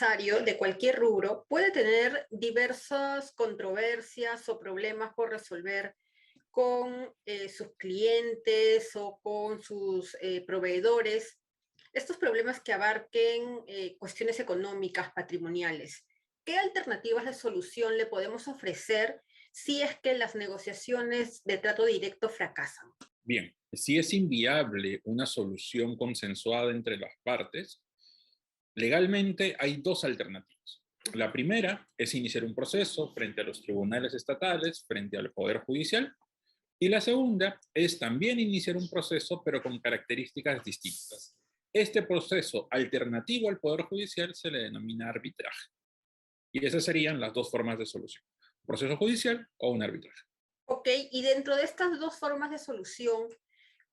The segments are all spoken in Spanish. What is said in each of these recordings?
empresario de cualquier rubro puede tener diversas controversias o problemas por resolver con sus clientes o con sus proveedores, estos problemas que abarquen cuestiones económicas, patrimoniales. ¿Qué alternativas de solución le podemos ofrecer si es que las negociaciones de trato directo fracasan? Bien, si es inviable una solución consensuada entre las partes, legalmente hay dos alternativas. La primera es iniciar un proceso frente a los tribunales estatales, frente al Poder Judicial, y la segunda es también iniciar un proceso, pero con características distintas. Este proceso alternativo al Poder Judicial se le denomina arbitraje. Y esas serían las dos formas de solución: un proceso judicial o un arbitraje. Ok, y dentro de estas dos formas de solución,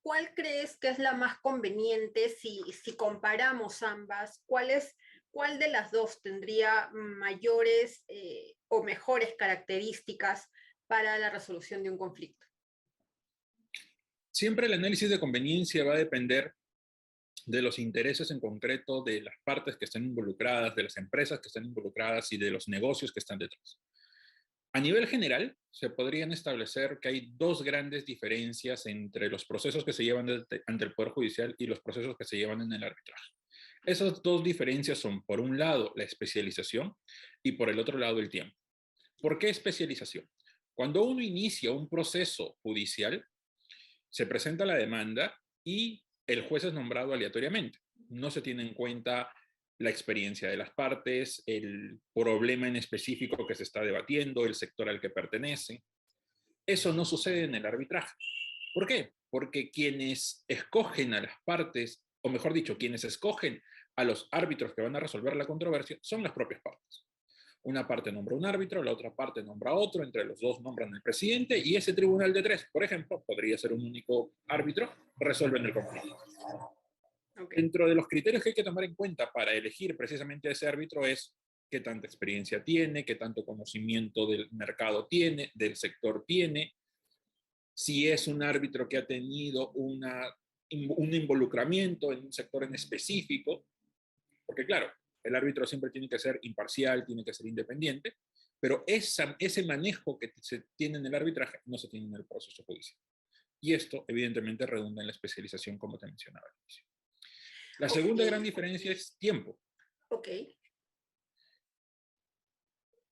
¿cuál crees que es la más conveniente si comparamos ambas? ¿Cuál de las dos tendría mayores o mejores características para la resolución de un conflicto? Siempre el análisis de conveniencia va a depender de los intereses en concreto de las partes que están involucradas, de las empresas que están involucradas y de los negocios que están detrás. A nivel general, se podrían establecer que hay dos grandes diferencias entre los procesos que se llevan ante el Poder Judicial y los procesos que se llevan en el arbitraje. Esas dos diferencias son, por un lado, la especialización y por el otro lado, el tiempo. ¿Por qué especialización? Cuando uno inicia un proceso judicial, se presenta la demanda y el juez es nombrado aleatoriamente. No se tiene en cuenta la experiencia de las partes, el problema en específico que se está debatiendo, el sector al que pertenece. Eso no sucede en el arbitraje. ¿Por qué? Porque quienes escogen a las partes, o mejor dicho, quienes escogen a los árbitros que van a resolver la controversia, son las propias partes. Una parte nombra un árbitro, la otra parte nombra otro, entre los dos nombran al presidente y ese tribunal de tres, por ejemplo, podría ser un único árbitro, resuelven el conflicto. Okay. Dentro de los criterios que hay que tomar en cuenta para elegir precisamente a ese árbitro es qué tanta experiencia tiene, qué tanto conocimiento del mercado tiene, del sector tiene, si es un árbitro que ha tenido un involucramiento en un sector en específico, porque claro, el árbitro siempre tiene que ser imparcial, tiene que ser independiente, pero ese manejo que se tiene en el arbitraje no se tiene en el proceso judicial. Y esto, evidentemente, redunda en la especialización, como te mencionaba al inicio. La segunda gran Ok, diferencia es tiempo. ok.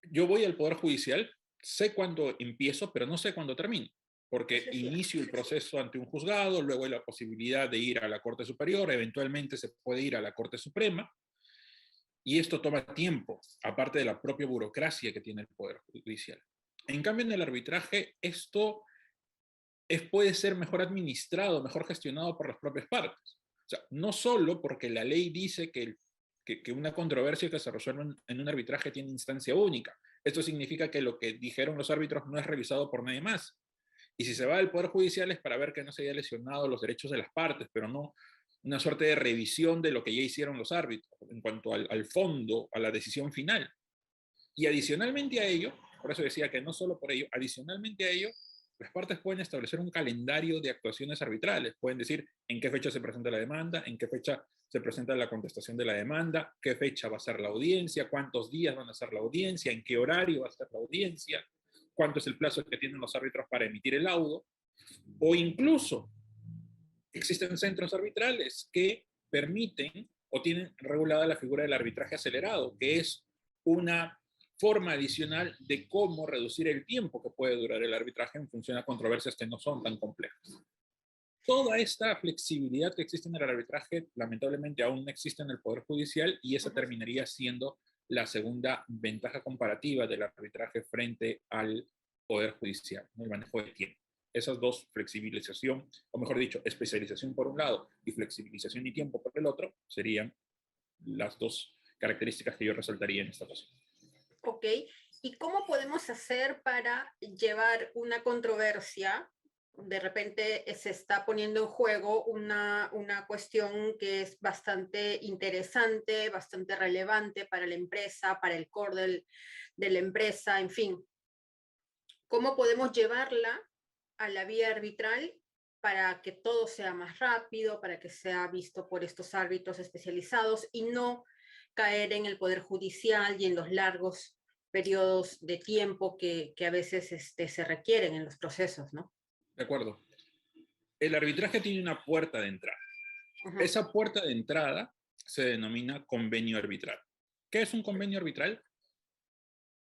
Yo voy al Poder Judicial, sé cuándo empiezo, pero no sé cuándo termino, porque Eso es cierto. inicio el proceso ante un juzgado, luego hay la posibilidad de ir a la Corte Superior, eventualmente se puede ir a la Corte Suprema, y esto toma tiempo, aparte de la propia burocracia que tiene el Poder Judicial. En cambio, en el arbitraje, esto puede ser mejor administrado, mejor gestionado por las propias partes. O sea, no solo porque la ley dice que una controversia que se resuelve en un arbitraje tiene instancia única. Esto significa que lo que dijeron los árbitros no es revisado por nadie más. Y si se va al Poder Judicial es para ver que no se haya lesionado los derechos de las partes, pero no una suerte de revisión de lo que ya hicieron los árbitros en cuanto al fondo, a la decisión final. Y adicionalmente a ello, por eso decía que no solo por ello, adicionalmente a ello, las partes pueden establecer un calendario de actuaciones arbitrales. Pueden decir en qué fecha se presenta la demanda, en qué fecha se presenta la contestación de la demanda, qué fecha va a ser la audiencia, cuántos días van a ser la audiencia, en qué horario va a ser la audiencia, cuánto es el plazo que tienen los árbitros para emitir el laudo, o incluso existen centros arbitrales que permiten o tienen regulada la figura del arbitraje acelerado, que es una forma adicional de cómo reducir el tiempo que puede durar el arbitraje en función a controversias que no son tan complejas. Toda esta flexibilidad que existe en el arbitraje, lamentablemente aún no existe en el Poder Judicial y esa terminaría siendo la segunda ventaja comparativa del arbitraje frente al Poder Judicial, ¿no? El manejo de tiempo. Esas dos, flexibilización, o mejor dicho, especialización por un lado y flexibilización y tiempo por el otro, serían las dos características que yo resaltaría en esta ocasión. Ok. ¿Y cómo podemos hacer para llevar una controversia? De repente se está poniendo en juego una cuestión que es bastante interesante, bastante relevante para la empresa, para el core de la empresa, en fin. ¿Cómo podemos llevarla a la vía arbitral para que todo sea más rápido, para que sea visto por estos árbitros especializados y no caer en el Poder Judicial y en los largos periodos de tiempo que a veces se requieren en los procesos, ¿no? De acuerdo. El arbitraje tiene una puerta de entrada. Ujú. Esa puerta de entrada se denomina convenio arbitral. ¿Qué es un convenio arbitral?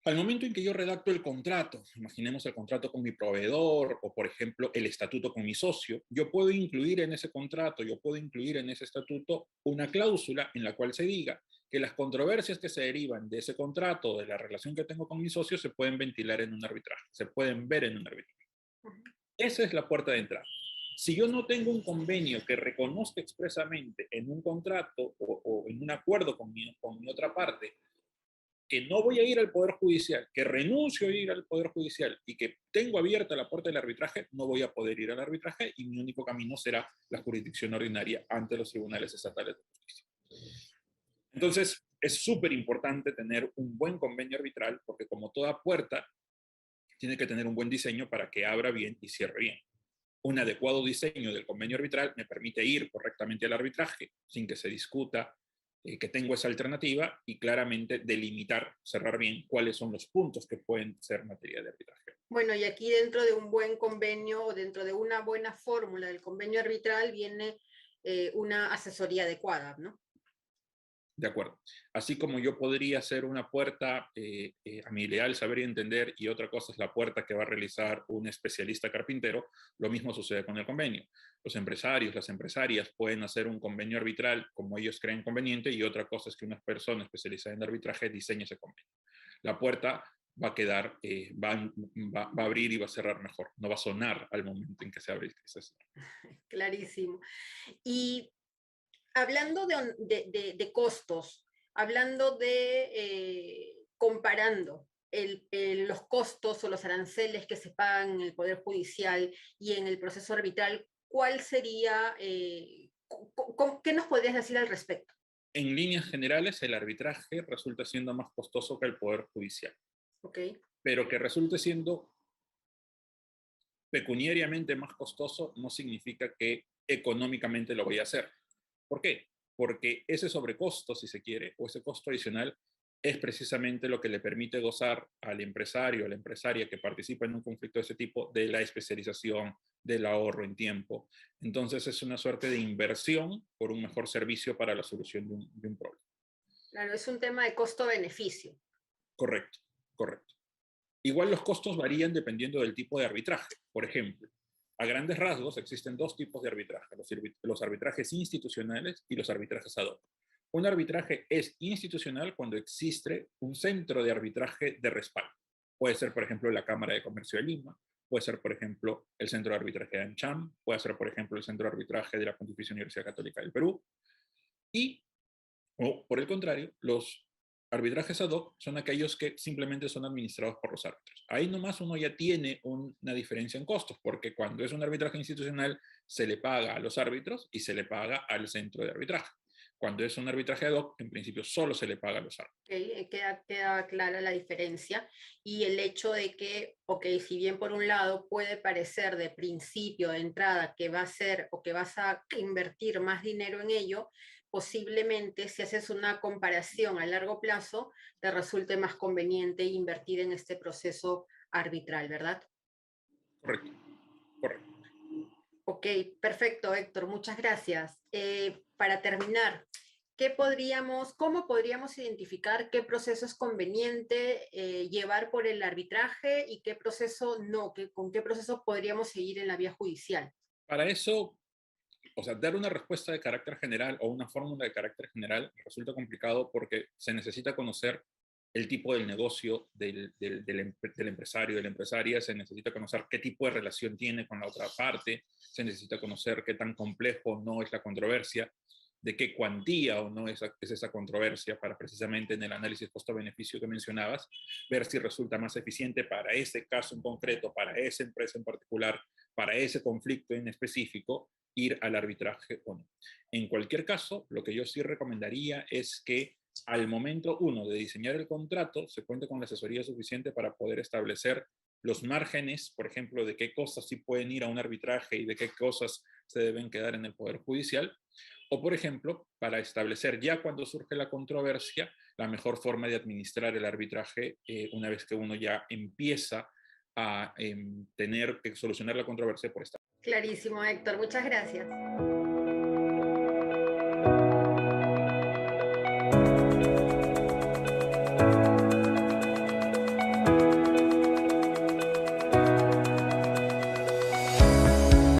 Al momento en que yo redacto el contrato, imaginemos el contrato con mi proveedor o, por ejemplo, el estatuto con mi socio, yo puedo incluir en ese contrato, yo puedo incluir en ese estatuto una cláusula en la cual se diga que las controversias que se derivan de ese contrato, de la relación que tengo con mi socio, se pueden ventilar en un arbitraje, se pueden ver en un arbitraje. Esa es la puerta de entrada. Si yo no tengo un convenio que reconozca expresamente en un contrato o en un acuerdo con mi otra parte, que no voy a ir al Poder Judicial, que renuncio a ir al Poder Judicial y que tengo abierta la puerta del arbitraje, no voy a poder ir al arbitraje y mi único camino será la jurisdicción ordinaria ante los tribunales estatales de justicia. Entonces, es súper importante tener un buen convenio arbitral porque como toda puerta, tiene que tener un buen diseño para que abra bien y cierre bien. Un adecuado diseño del convenio arbitral me permite ir correctamente al arbitraje sin que se discuta que tengo esa alternativa y claramente delimitar, cerrar bien cuáles son los puntos que pueden ser materia de arbitraje. Bueno, y aquí dentro de un buen convenio o dentro de una buena fórmula del convenio arbitral viene una asesoría adecuada, ¿no? De acuerdo. Así como yo podría hacer una puerta a mi ideal saber y entender y otra cosa es la puerta que va a realizar un especialista carpintero, lo mismo sucede con el convenio. Los empresarios, las empresarias pueden hacer un convenio arbitral como ellos creen conveniente y otra cosa es que una persona especializada en arbitraje diseñe ese convenio. La puerta va a quedar, va a abrir y va a cerrar mejor, no va a sonar al momento en que se abre y se cierra. Clarísimo. Y hablando de costos, hablando comparando los costos o los aranceles que se pagan en el Poder Judicial y en el proceso arbitral, ¿cuál sería, qué nos podrías decir al respecto? En líneas generales, el arbitraje resulta siendo más costoso que el Poder Judicial. Okay. Pero que resulte siendo pecuniariamente más costoso no significa que económicamente lo voy a hacer. ¿Por qué? Porque ese sobrecosto, si se quiere, o ese costo adicional, es precisamente lo que le permite gozar al empresario, a la empresaria que participa en un conflicto de ese tipo, de la especialización, del ahorro en tiempo. Entonces es una suerte de inversión por un mejor servicio para la solución de un problema. Claro, es un tema de costo-beneficio. Correcto, correcto. Igual los costos varían dependiendo del tipo de arbitraje. Por ejemplo, a grandes rasgos existen dos tipos de arbitraje, los arbitrajes institucionales y los arbitrajes ad hoc. Un arbitraje es institucional cuando existe un centro de arbitraje de respaldo. Puede ser, por ejemplo, la Cámara de Comercio de Lima, puede ser, por ejemplo, el Centro de Arbitraje de ANCHAM, puede ser, por ejemplo, el Centro de Arbitraje de la Pontificia Universidad Católica del Perú. Y, o por el contrario, los arbitrajes ad hoc son aquellos que simplemente son administrados por los árbitros. Ahí nomás uno ya tiene una diferencia en costos, porque cuando es un arbitraje institucional se le paga a los árbitros y se le paga al centro de arbitraje. Cuando es un arbitraje ad hoc, en principio solo se le paga a los árbitros. Okay, queda clara la diferencia y el hecho de que, ok, si bien por un lado puede parecer de principio, de entrada, que va a ser o que vas a invertir más dinero en ello, posiblemente si haces una comparación a largo plazo, te resulte más conveniente invertir en este proceso arbitral, ¿verdad? Correcto, correcto. Ok, perfecto, Héctor, muchas gracias. Para terminar, cómo podríamos identificar qué proceso es conveniente llevar por el arbitraje y qué proceso no, con qué proceso podríamos seguir en la vía judicial? Para eso, o sea, dar una respuesta de carácter general o una fórmula de carácter general resulta complicado porque se necesita conocer el tipo del negocio del empresario, de la empresaria, se necesita conocer qué tipo de relación tiene con la otra parte, se necesita conocer qué tan complejo no es la controversia, de qué cuantía o no es esa controversia para precisamente en el análisis costo-beneficio que mencionabas, ver si resulta más eficiente para ese caso en concreto, para esa empresa en particular, para ese conflicto en específico, ir al arbitraje o no. En cualquier caso, lo que yo sí recomendaría es que al momento uno de diseñar el contrato se cuente con la asesoría suficiente para poder establecer los márgenes, por ejemplo, de qué cosas sí pueden ir a un arbitraje y de qué cosas se deben quedar en el Poder Judicial, o, por ejemplo, para establecer ya cuando surge la controversia, la mejor forma de administrar el arbitraje una vez que uno ya empieza a tener que solucionar la controversia por esta. Clarísimo, Héctor. Muchas gracias.